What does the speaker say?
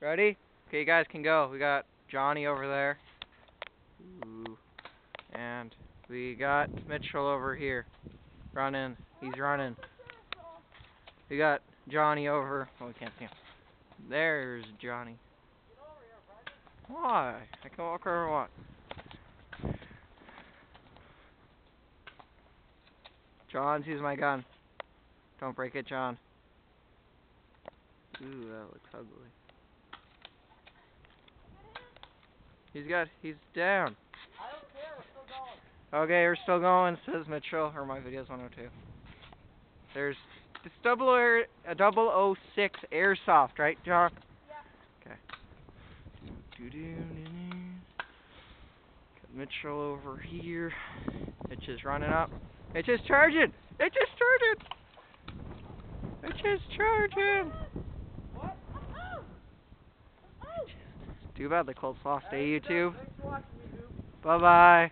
Ready? Okay, you guys can go. We got Johnny over there. Ooh. And we got Mitchell over here. Running. He's running. We got Johnny over. Oh, we can't see him. There's Johnny. Why? I can walk wherever I want. John's using my gun. Don't break it, John. Ooh, that looks ugly. He's down. I don't care, we're still going. Okay, we're still going, says Mitchell, or my video's 102. There's this 006 Airsoft, right, John? Yeah. Okay. Got Mitchell over here. It's just running up. It's just charging! It's just charging! It's just charging! What? Too bad the Colts lost, YouTube. Thanks for watching, YouTube. Bye-bye.